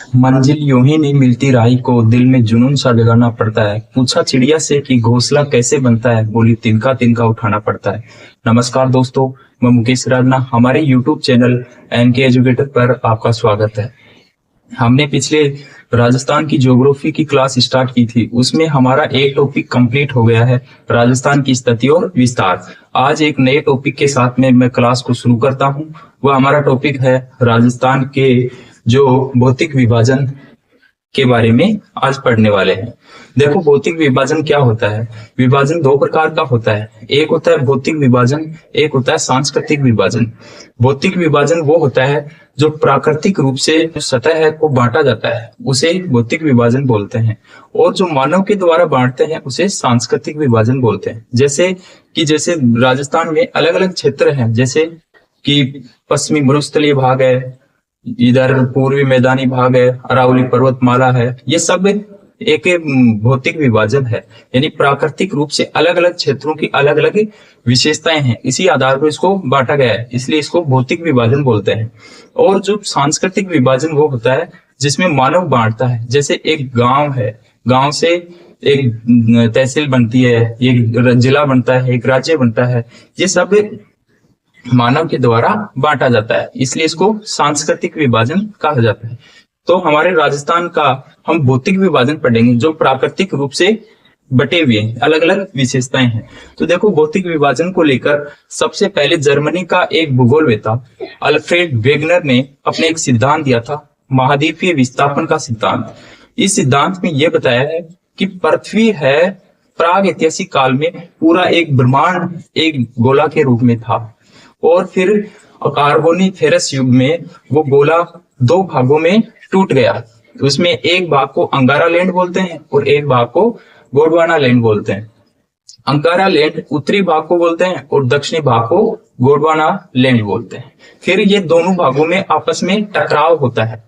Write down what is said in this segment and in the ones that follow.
मंजिल यूं ही नहीं मिलती राही को, दिल में जुनून सा जगाना पड़ता है। पूछा चिड़िया से कि घोंसला कैसे बनता है, बोली तिनका तिनका उठाना पड़ता है। नमस्कार दोस्तों, मैं मुकेश राजना, हमारे यूट्यूब चैनल एनके एजुकेटर पर आपका स्वागत है। हमने पिछले राजस्थान की ज्योग्राफी की क्लास स्टार्ट की थी, उसमें हमारा एक टॉपिक कंप्लीट हो गया है, राजस्थान की स्थिति और विस्तार। आज एक नए टॉपिक के साथ में मैं क्लास को शुरू करता हूं। वह हमारा टॉपिक है राजस्थान के जो भौतिक विभाजन के बारे में आज पढ़ने वाले हैं। देखो, भौतिक विभाजन क्या होता है। विभाजन दो प्रकार का होता है, एक होता है भौतिक विभाजन, एक होता है सांस्कृतिक विभाजन। भौतिक विभाजन वो होता है जो प्राकृतिक रूप से जो सतह है को बांटा जाता है, उसे भौतिक विभाजन बोलते हैं। और जो मानव के द्वारा बांटते हैं उसे सांस्कृतिक विभाजन बोलते हैं। जैसे राजस्थान में अलग अलग क्षेत्र हैं, जैसे कि पश्चिमी मरुस्थलीय भाग है, इधर पूर्वी मैदानी भाग है, अरावली पर्वतमाला है। ये सब एक भौतिक विभाजन है, यानी प्राकृतिक रूप से अलग अलग क्षेत्रों की अलग अलग विशेषताएं हैं, इसी आधार पर इसको बांटा गया है, इसलिए इसको भौतिक विभाजन बोलते हैं। और जो सांस्कृतिक विभाजन वो होता है जिसमें मानव बांटता है। जैसे एक गांव है, गांव से एक तहसील बनती है, एक जिला बनता है, एक राज्य बनता है। ये सब मानव के द्वारा बांटा जाता है, इसलिए इसको सांस्कृतिक विभाजन कहा जाता है। तो हमारे राजस्थान का हम भौतिक विभाजन पढ़ेंगे जो प्राकृतिक रूप से बटे हुए अलग अलग विशेषताएं हैं। तो देखो, भौतिक विभाजन को लेकर सबसे पहले जर्मनी का एक भूगोलवेत्ता अल्फ्रेड वेगनर ने अपने एक सिद्धांत दिया था, महाद्वीपीय विस्थापन का सिद्धांत। इस सिद्धांत में यह बताया है कि पृथ्वी है प्राग ऐतिहासिक काल में पूरा एक ब्रह्मांड एक गोला के रूप में था, और फिर कार्बोनिफेरस युग में वो गोला दो भागों में टूट गया। उसमें एक भाग को अंगारा लैंड बोलते हैं और एक भाग को गोंडवाना लैंड बोलते हैं। अंगारा लैंड उत्तरी भाग को बोलते हैं और दक्षिणी भाग को गोंडवाना लैंड बोलते हैं। फिर ये दोनों भागों में आपस में टकराव होता है,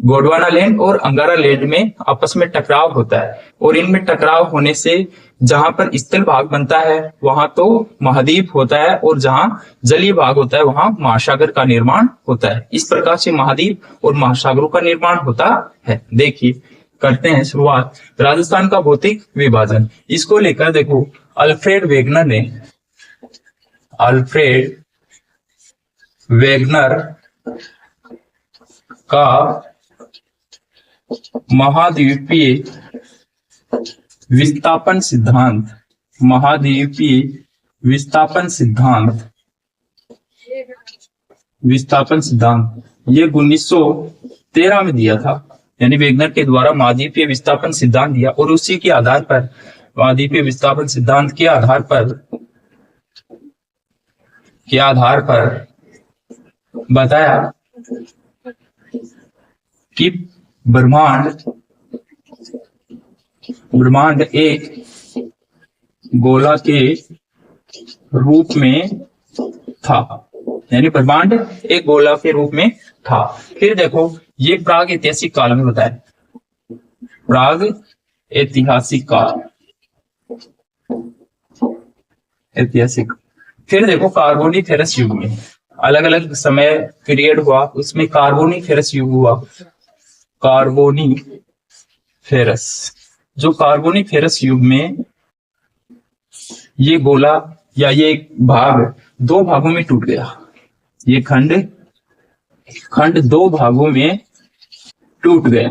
गोंडवाना लैंड और अंगारा लैंड में आपस में टकराव होता है, और इनमें टकराव होने से जहां पर स्थल भाग बनता है वहां तो महाद्वीप होता है, और जहां जलीय भाग होता है वहां महासागर का निर्माण होता है। इस प्रकार से महाद्वीप और महासागरों का निर्माण होता है। देखिए, करते हैं शुरुआत राजस्थान का भौतिक विभाजन। इसको लेकर देखो, अल्फ्रेड वेगनर का महाद्वीपीय विस्थापन सिद्धांत, महाद्वीपीय विस्थापन सिद्धांत ये 1913 में दिया था, यानी वेगनर के द्वारा महाद्वीपीय विस्थापन सिद्धांत दिया। और उसी के आधार पर, महाद्वीपीय विस्थापन सिद्धांत के आधार पर बताया कि ब्रह्मांड एक गोला के रूप में था, यानी ब्रह्मांड एक गोला के रूप में था। फिर देखो, ये प्राग ऐतिहासिक काल में बताया, प्राग ऐतिहासिक काल, ऐतिहासिक। फिर देखो, कार्बोनिफेरस युग में अलग अलग समय पीरियड हुआ, उसमें कार्बोनिफेरस युग हुआ। कार्बोनिफेरस युग में ये गोला या ये एक भाग दो भागों में टूट गया। ये खंड दो भागों में टूट गया,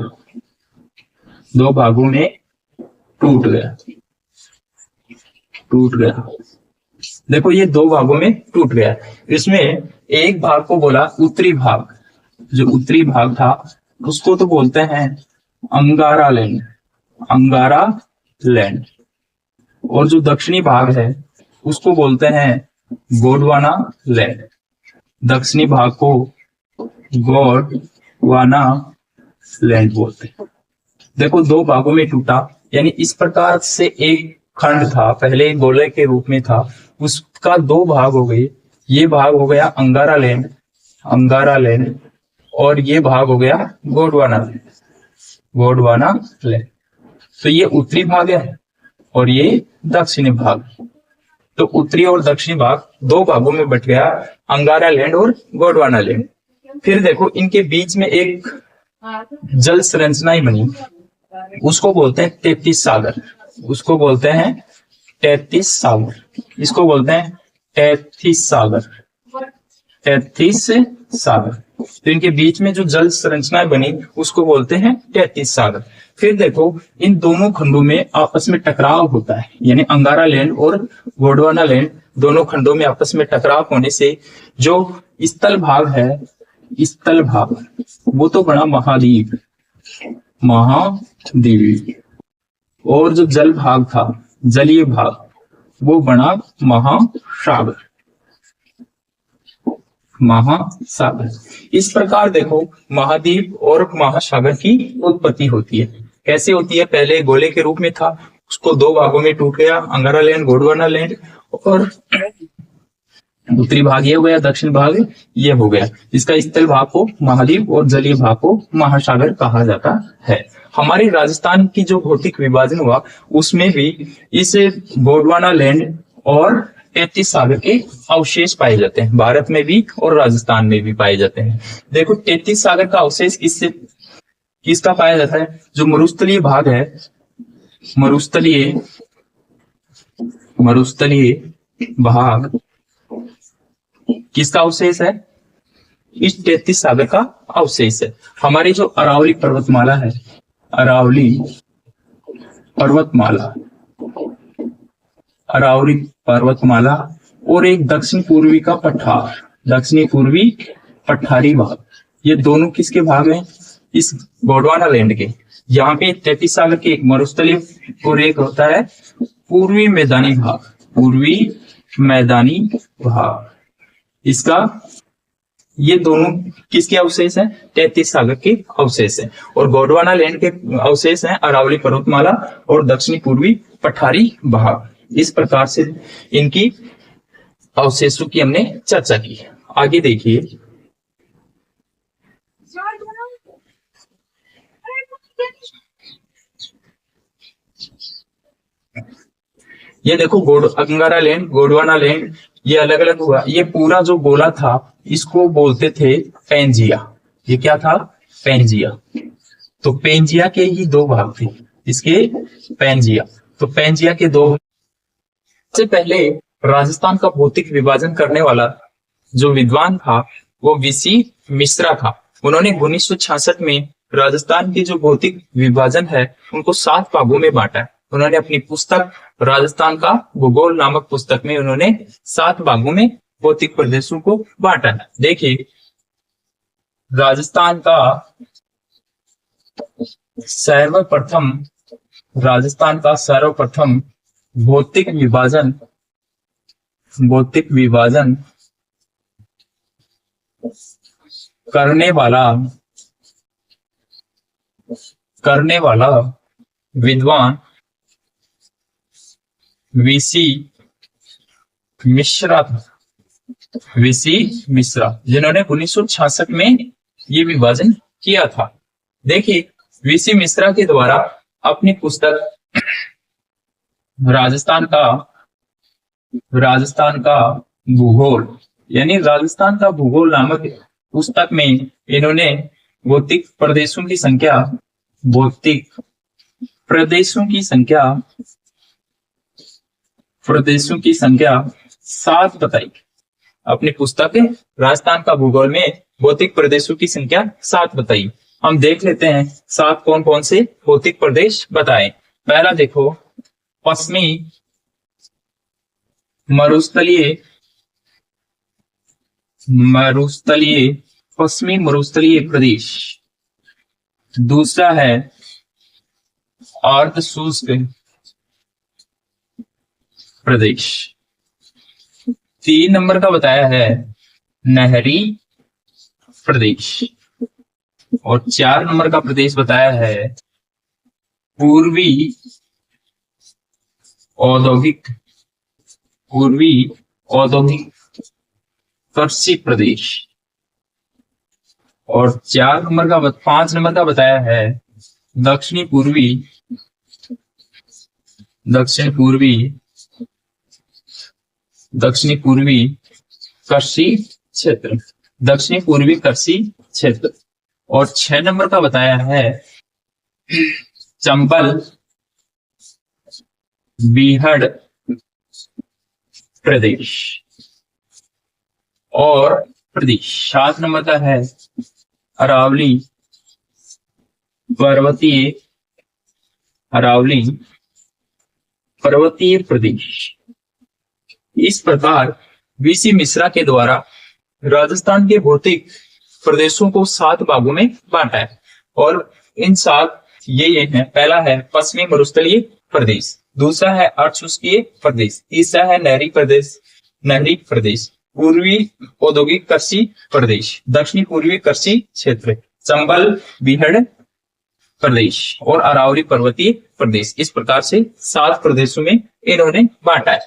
देखो, ये दो भागों में टूट गया। इसमें एक भाग को बोला उत्तरी भाग, जो उत्तरी भाग था उसको तो बोलते हैं अंगारा लैंड, और जो दक्षिणी भाग है उसको बोलते हैं गोंडवाना लैंड। दक्षिणी भाग को गोंडवाना लैंड बोलते हैं। देखो, दो भागों में टूटा, यानी इस प्रकार से एक खंड था, पहले गोले के रूप में था, उसका दो भाग हो गए। ये भाग हो गया अंगारा लैंड, और ये भाग हो गया गोंडवाना लैंड। तो ये उत्तरी भाग है और ये दक्षिणी भाग। तो उत्तरी और दक्षिणी भाग दो भागों में बट गया, अंगारा लैंड और गोंडवाना लैंड। फिर देखो, इनके बीच में एक जल संरचनाएं बनी, उसको बोलते हैं 33 सागर। उसको बोलते हैं 33 सागर। इसको बोलते हैं 33 सागर। 33 सागर। तो इनके बीच में जो जल संरचनाएं बनी उसको बोलते हैं 33 सागर। फिर देखो, इन दोनों खंडों में आपस में टकराव होता है, यानी अंगारा लैंड और गोंडवाना लैंड दोनों खंडों में आपस में टकराव होने से जो स्थल भाग है, स्थल भाग, वो तो बना महाद्वीप, महाद्वीप। और जो जल भाग था, जलीय भाग, वो बना महासागर, महासागर। इस प्रकार देखो, महाद्वीप और महासागर की उत्पत्ति होती है। कैसे होती है? पहले गोले के रूप में था, उसको दो भागों में टूट गया, अंगारा लैंड, गोंडवाना लैंड, और उत्तरी भाग ये हो गया, दक्षिण भाग ये हो गया। इसका स्थल भाग को महाद्वीप और जलीय भाग को महासागर कहा जाता है। हमारे राजस्थान की जो भौतिक विभाजन हुआ उसमें भी इस गोंडवाना लैंड और 33 सागर के अवशेष पाए जाते हैं, भारत में भी और राजस्थान में भी पाए जाते हैं। देखो, 33 सागर का अवशेष किसका पाया जाता है? जो मरुस्थलीय भाग है, मरुस्थलीय भाग किसका अवशेष है? इस 33 सागर का अवशेष है। हमारी जो अरावली पर्वतमाला है, अरावली पर्वतमाला, अरावली पर्वतमाला, और एक दक्षिण पूर्वी का पठार, दक्षिणी पूर्वी पठारी भाग, ये दोनों किसके भाग हैं? इस गोंडवाना लैंड के। यहाँ पे 33 सागर के एक मरुस्थलीय और एक होता है पूर्वी मैदानी भाग, पूर्वी मैदानी भाग। इसका, ये दोनों किसके अवशेष हैं? 33 सागर के अवशेष हैं। और गोंडवाना लैंड के अवशेष हैं अरावली पर्वतमाला और दक्षिणी पूर्वी पठारी भाग। इस प्रकार से इनकी अवशेषों की हमने चर्चा की। आगे देखिए, ये देखो, अंगारा लैंड, गोंडवाना लैंड, ये अलग अलग हुआ। ये पूरा जो गोला था इसको बोलते थे पेंजिया। ये क्या था? पेंजिया। तो पेंजिया के ही दो भाग थे, इसके पेंजिया। तो पेंजिया के दो, सबसे पहले राजस्थान का भौतिक विभाजन करने वाला जो विद्वान था वो वीसी मिश्रा था। उन्होंने 1966 में राजस्थान की जो भौतिक विभाजन है उनको 7 भागों में बांटा। उन्होंने अपनी पुस्तक राजस्थान का भूगोल नामक पुस्तक में उन्होंने 7 भागों में भौतिक प्रदेशों को बांटा है। देखिए, राजस्थान का सर्वप्रथम भौतिक विभाजन करने वाला विद्वान वीसी मिश्रा था। वीसी मिश्रा, जिन्होंने 1966 में ये विभाजन किया था। देखिए, वीसी मिश्रा के द्वारा अपनी पुस्तक राजस्थान का भूगोल, यानी राजस्थान का भूगोल नामक पुस्तक में इन्होंने भौतिक प्रदेशों की संख्या 7 बताई। अपनी पुस्तक राजस्थान का भूगोल में भौतिक प्रदेशों की संख्या 7 बताई। हम देख लेते हैं 7 कौन कौन से भौतिक प्रदेश बताए। पहला देखो, पश्चिमी मरुस्थलीय प्रदेश। दूसरा है अर्ध शुष्क प्रदेश। 3 नंबर का बताया है नहरी प्रदेश। और 4 नंबर का प्रदेश बताया है पूर्वी औद्योगिक कृषि प्रदेश। और 5 नंबर का बताया है दक्षिणी पूर्वी कृषि क्षेत्र। दक्षिणी पूर्वी कृषि क्षेत्र। और 6 नंबर का बताया है चंबल बीहड़ प्रदेश और प्रदेश। 7 नंबर का है अरावली पर्वतीय प्रदेश। इस प्रकार वीसी मिश्रा के द्वारा राजस्थान के भौतिक प्रदेशों को 7 भागों में बांटा है और इन 7 ये हैं। पहला है पश्चिमी मरुस्थलीय प्रदेश, दूसरा है अर्धशुष्कीय प्रदेश, तीसरा है नहरी प्रदेश, पूर्वी औद्योगिक कृषि प्रदेश, दक्षिणी पूर्वी कृषि क्षेत्र, चंबल बीहड़ प्रदेश और अरावली पर्वतीय प्रदेश। इस प्रकार से 7 प्रदेशों में इन्होंने बांटा है।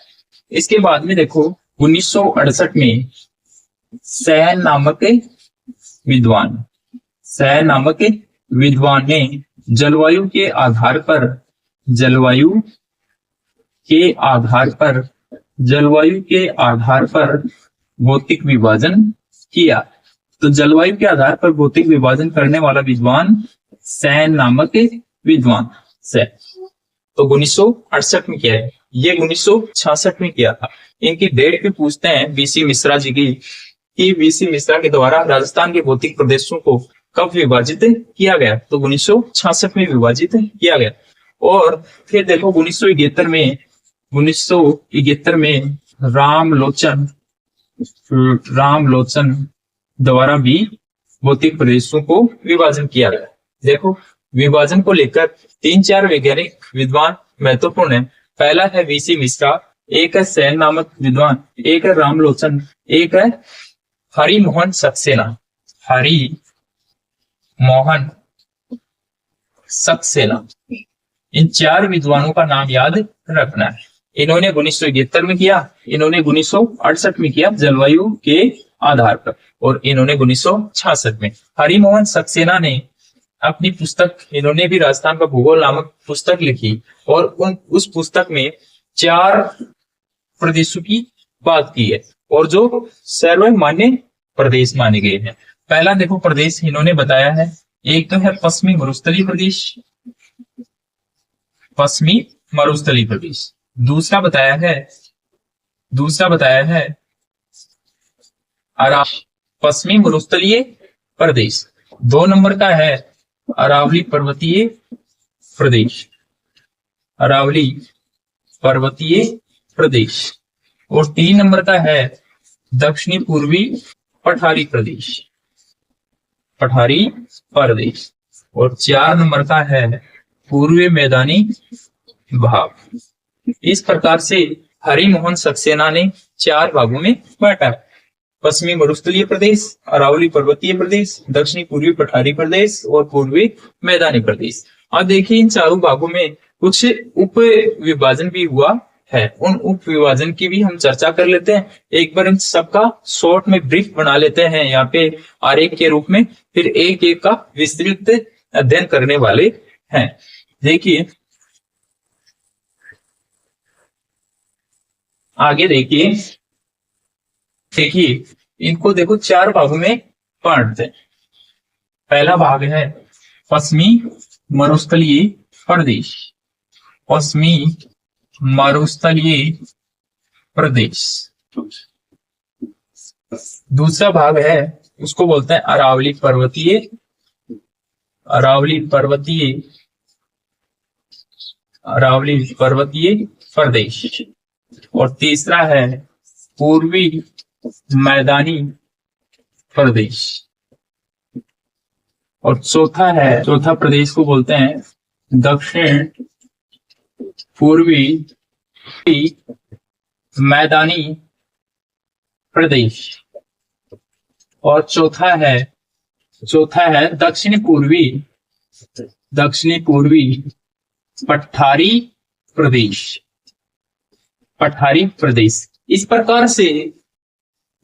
इसके बाद में देखो 1968 में सैन नामक विद्वान ने जलवायु के आधार पर भौतिक विभाजन किया। तो जलवायु के आधार पर भौतिक विभाजन करने वाला विद्वान सैन नामक विद्वान से तो 1968 में किया है, ये 1966 में किया था। इनकी डेट पे पूछते हैं बीसी मिश्रा जी की कि बीसी मिश्रा के द्वारा राजस्थान के भौतिक प्रदेशों को कब विभाजित किया गया, तो 1966 में विभाजित किया गया। और फिर देखो 1971 में रामलोचन द्वारा भी भौतिक प्रदेशों को विभाजन किया गया। देखो विभाजन को लेकर 3-4 वैज्ञानिक विद्वान महत्वपूर्ण है। पहला है वीसी मिश्रा, एक है सैन नामक विद्वान, एक है रामलोचन, एक है हरिमोहन सक्सेना। इन 4 विद्वानों का नाम याद रखना है। इन्होंने 1971 में किया, इन्होंने 1968 में किया जलवायु के आधार पर, और इन्होंने 1966 में। हरिमोहन सक्सेना ने अपनी पुस्तक, इन्होंने भी राजस्थान का भूगोल नामक पुस्तक लिखी और उस पुस्तक में 4 प्रदेशों की बात की है और जो सर्वमान्य प्रदेश माने गए हैं। पहला देखो प्रदेश इन्होंने बताया है, एक तो है पश्चिमी मरुस्थलीय प्रदेश, दूसरा बताया है पश्चिमी मरुस्थलीय प्रदेश, 2 नंबर का है अरावली पर्वतीय प्रदेश और 3 नंबर का है दक्षिणी पूर्वी पठारी प्रदेश और 4 नंबर का है पूर्वी मैदानी भाग। इस प्रकार से हरिमोहन सक्सेना ने 4 भागों में बांटा, पश्चिमी मरुस्थलीय प्रदेश, अरावली पर्वतीय प्रदेश, दक्षिणी पूर्वी पठारी प्रदेश और पूर्वी मैदानी प्रदेश। अब देखिए इन 4 भागों में कुछ उप विभाजन भी हुआ है, उन उप विभाजन की भी हम चर्चा कर लेते हैं। एक बार इन सबका शॉर्ट में ब्रीफ बना लेते हैं यहाँ पे आरेख के रूप में, फिर एक एक का विस्तृत अध्ययन करने वाले हैं। देखिए आगे देखिए इनको देखो 4 भागों में बांटते हैं। पहला भाग है पश्चिमी मरुस्थलीय प्रदेश, दूसरा भाग है उसको बोलते हैं अरावली पर्वतीय प्रदेश और तीसरा है पूर्वी मैदानी प्रदेश और चौथा प्रदेश को बोलते हैं दक्षिण पूर्वी मैदानी प्रदेश और चौथा है दक्षिण पूर्वी पठारी प्रदेश। इस प्रकार से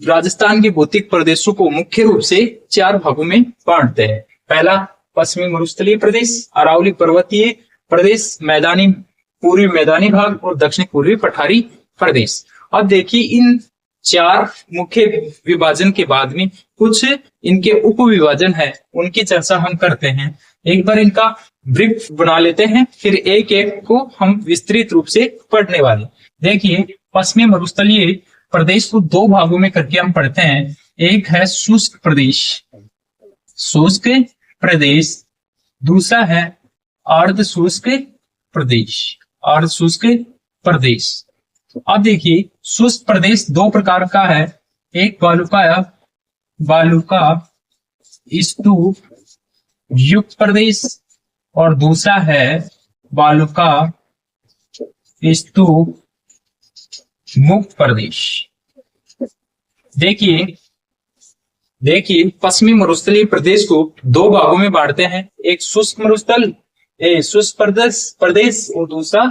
राजस्थान के भौतिक प्रदेशों को मुख्य रूप से 4 भागों में बांटते हैं। पहला पश्चिमी मरुस्थलीय प्रदेश, अरावली पर्वतीय प्रदेश, पूर्वी मैदानी भाग और दक्षिण पूर्वी पठारी प्रदेश। अब देखिए इन चार मुख्य विभाजन के बाद में कुछ इनके उप विभाजन है, उनकी चर्चा हम करते हैं। एक बार इनका ब्रीफ बना लेते हैं, फिर एक एक को हम विस्तृत रूप से पढ़ने वाले। देखिए, पश्चिमी मरुस्थलीय प्रदेश को दो भागों में करके हम पढ़ते हैं। एक है शुष्क प्रदेश, शुष्क प्रदेश, दूसरा है अर्ध शुष्क प्रदेश, अर्ध शुष्क प्रदेश। अब देखिए, शुष्क प्रदेश दो प्रकार का है, एक बालुका स्तूप युक्त प्रदेश और दूसरा है बालुका स्तूप मुक्त प्रदेश। देखिए पश्चिमी मरुस्थलीय प्रदेश को दो भागों में बांटते हैं, एक शुष्क प्रदेश और दूसरा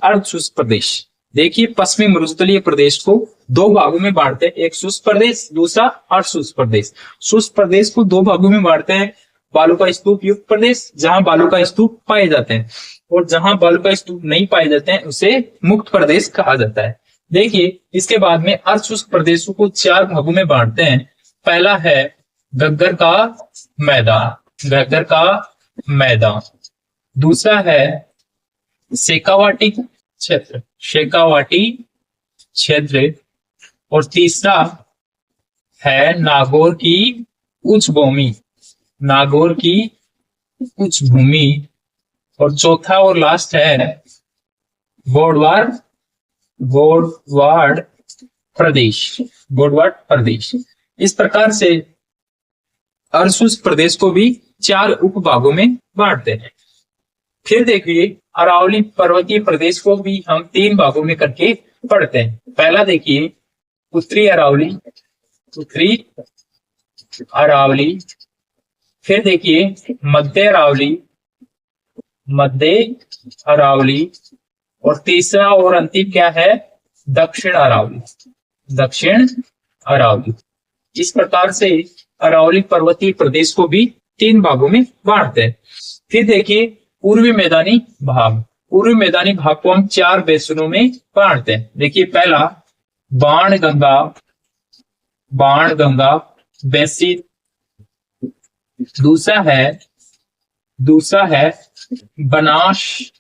अर्ध शुष्क प्रदेश। देखिए, पश्चिमी मरुस्थलीय प्रदेश को दो भागों में बांटते हैं, एक शुष्क प्रदेश, दूसरा अर्ध शुष्क प्रदेश। शुष्क प्रदेश को दो भागों में बांटते हैं, बालुका स्तूप युक्त प्रदेश, जहां बालुका स्तूप पाए जाते हैं, और जहां बालुका स्तूप नहीं पाए जाते हैं उसे मुक्त प्रदेश कहा जाता है। देखिए, इसके बाद में अर्ध शुष्क प्रदेशों को चार भागों में बांटते हैं। पहला है गग्गर का मैदान, दूसरा है शेखावाटी क्षेत्र, और तीसरा है नागौर की उच्च भूमि, और चौथा और लास्ट है गोडवाड़ प्रदेश। इस प्रकार से अर्ध शुष्क प्रदेश को भी चार उपभागों में बांटते हैं। फिर देखिए, अरावली पर्वतीय प्रदेश को भी हम तीन भागों में करके पढ़ते हैं। पहला देखिए, उत्तरी अरावली, फिर देखिए मध्य अरावली, और तीसरा और अंतिम क्या है, दक्षिण अरावली। इस प्रकार से अरावली पर्वतीय प्रदेश को भी तीन भागों में बांटते हैं। फिर देखिए, पूर्वी मैदानी भाग को हम चार बेसिनों में बांटते हैं। देखिए, पहला बाणगंगा बेसिन, दूसरा है बनास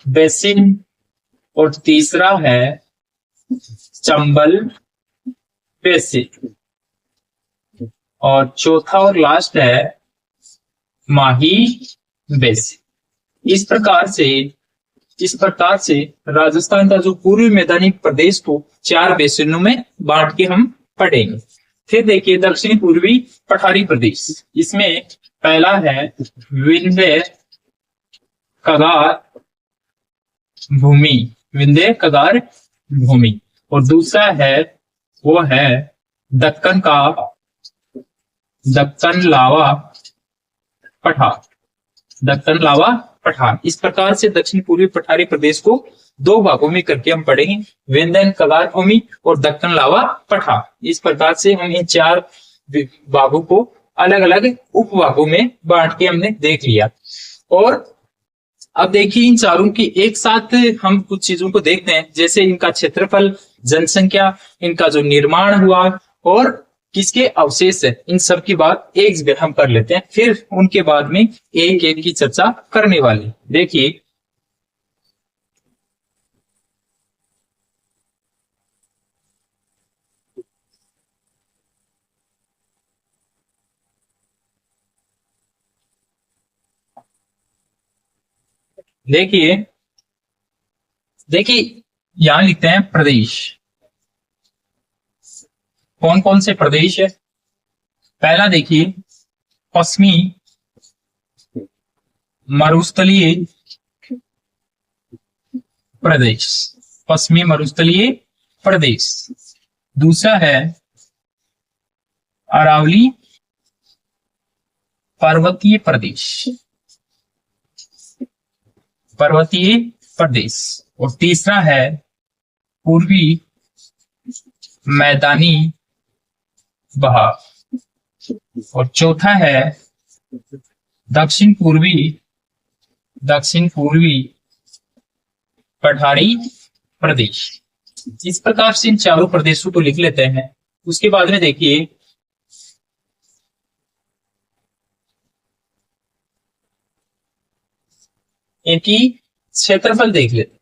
बेसिन, और तीसरा है चंबल बेसिन, और चौथा और लास्ट है माही बेसिन। इस प्रकार से राजस्थान का जो पूर्वी मैदानी प्रदेश को चार बेसिनों में बांट के हम पढ़ेंगे। फिर देखिए, दक्षिण पूर्वी पठारी प्रदेश, इसमें पहला है विंध्य कगार भूमि, और दूसरा है दक्कन लावा पठार। इस प्रकार से दक्षिण पूर्वी पठारी प्रदेश को दो भागों में करके हम पढ़ेंगे, विंध्य कगार भूमि और दक्कन लावा पठार। इस प्रकार से हम इन चार भागों को अलग अलग उपभागों में बांट के हमने देख लिया। और अब देखिए, इन चारों की एक साथ हम कुछ चीजों को देखते हैं, जैसे इनका क्षेत्रफल, जनसंख्या, इनका जो निर्माण हुआ और किसके अवशेष है, इन सब की बात एक जगह हम कर लेते हैं। फिर उनके बाद में एक एक की चर्चा करने वाली। देखिए, यहां लिखते हैं प्रदेश। कौन कौन से प्रदेश है? पहला देखिए, पश्चिमी मरुस्थलीय प्रदेश, दूसरा है अरावली पर्वतीय प्रदेश, और तीसरा है पूर्वी मैदानी भाग, और चौथा है दक्षिण पूर्वी पठारी प्रदेश। इस प्रकार से इन चारों प्रदेशों को लिख लेते हैं। उसके बाद में देखिए इनकी क्षेत्रफल देख लेते हैं,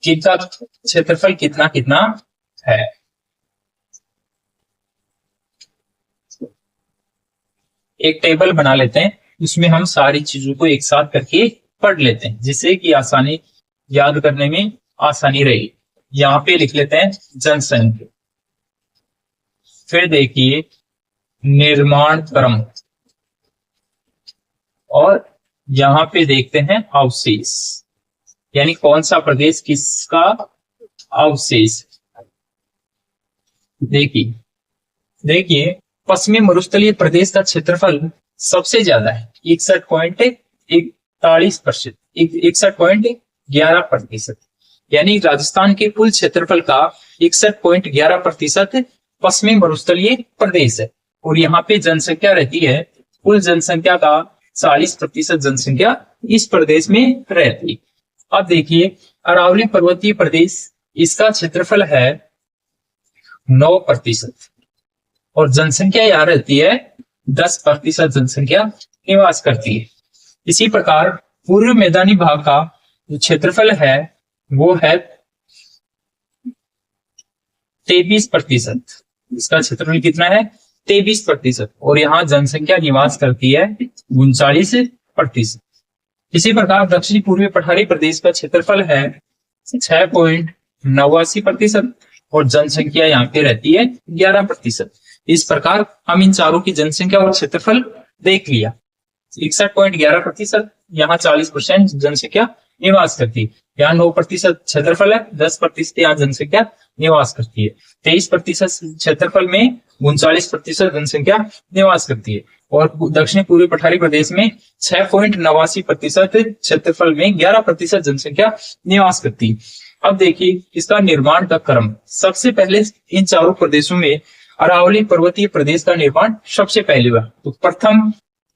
किनका क्षेत्रफल कितना कितना है। एक टेबल बना लेते हैं, उसमें हम सारी चीजों को एक साथ करके पढ़ लेते हैं, जिससे कि आसानी याद करने में आसानी रहेगी। यहाँ पे लिख लेते हैं जनसंख्या, फिर देखिए निर्माण क्रम, और यहाँ पे देखते हैं अवशेष, यानी कौन सा प्रदेश किसका अवशेष। देखिए देखिए पश्चिमी मरुस्थलीय प्रदेश का क्षेत्रफल सबसे ज्यादा है, 61.41%, 61.11%, यानी राजस्थान के कुल क्षेत्रफल का 61.11% पश्चिमी मरुस्थलीय प्रदेश है। और यहाँ पे जनसंख्या रहती है, कुल जनसंख्या का 40% जनसंख्या इस प्रदेश में रहती है। अब देखिए अरावली पर्वतीय प्रदेश, इसका क्षेत्रफल है 9%, और जनसंख्या यहाँ रहती है 10% जनसंख्या निवास करती है। इसी प्रकार पूर्व मैदानी भाग का जो क्षेत्रफल है वो है 23%, इसका क्षेत्रफल कितना है 23%, और यहाँ जनसंख्या निवास करती है 39%। इसी प्रकार दक्षिणी पूर्वी पठारी प्रदेश का क्षेत्रफल है 6.89%, और जनसंख्या यहाँ पे रहती है 11%। इस प्रकार हम इन चारों की जनसंख्या और क्षेत्रफल देख लिया। 61.11%, यहाँ 40% जनसंख्या निवास करती है, यहाँ 9% क्षेत्रफल है, 10% यहाँ जनसंख्या निवास करती है, 23% क्षेत्रफल में 39% जनसंख्या निवास करती है, और दक्षिण पूर्वी पठारी प्रदेश में 6.89% क्षेत्रफल में 11% जनसंख्या निवास करती है। अब देखिए इसका निर्माण का क्रम, सबसे पहले इन चारों प्रदेशों में अरावली पर्वतीय प्रदेश का निर्माण सबसे पहले हुआ। तो प्रथम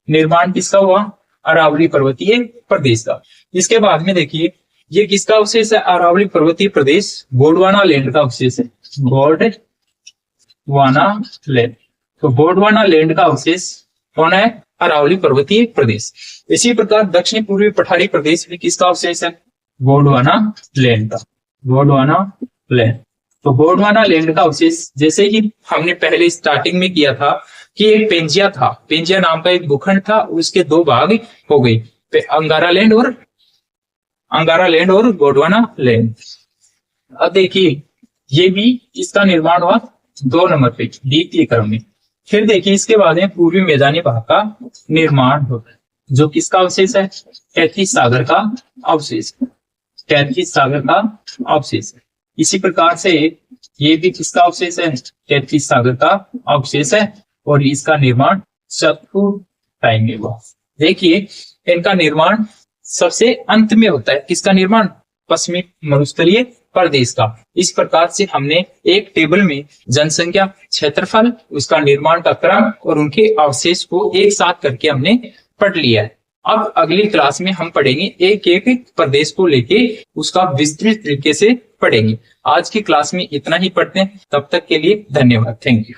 निर्माण किसका हुआ, अरावली पर्वतीय प्रदेश का। इसके बाद में देखिए ये किसका अवशेष है, अरावली पर्वतीय प्रदेश गोंडवाना लैंड का अवशेष है, गोंडवाना लैंड। तो गोंडवाना लैंड का अवशेष कौन है, अरावली पर्वतीय प्रदेश। इसी प्रकार दक्षिण पूर्वी पठारी प्रदेश में किसका अवशेष है, गोंडवाना लैंड का, गोंडवाना लैंड। तो गोंडवाना लैंड का अवशेष, जैसे कि हमने पहले स्टार्टिंग में किया था कि एक पेंजिया था, पेंजिया नाम का एक भूखंड था, उसके दो भाग हो गए, अंगारा लैंड और गोंडवाना लैंड। अब देखिए ये भी इसका निर्माण हुआ 2 नंबर पे द्वितीय क्रम में। फिर देखिए इसके बाद में पूर्वी मैदानी भाग का निर्माण होता है, जो किसका अवशेष है, कैथी सागर का अवशेष, कैथी सागर का अवशेष है। इसी प्रकार से ये भी किसका अवशेष है, कैथी सागर का अवशेष है, और इसका निर्माण चतुर्थ टाइम में हुआ। देखिए इनका निर्माण सबसे अंत में होता है, किसका निर्माण, पश्चिमी मरुस्थलीय प्रदेश का। इस प्रकार से हमने एक टेबल में जनसंख्या, क्षेत्रफल, उसका निर्माण का क्रम और उनके अवशेष को एक साथ करके हमने पढ़ लिया है। अब अगली क्लास में हम पढ़ेंगे एक एक प्रदेश को लेके उसका विस्तृत तरीके से पढ़ेंगे। आज की क्लास में इतना ही पढ़ते हैं, तब तक के लिए धन्यवाद, थैंक यू।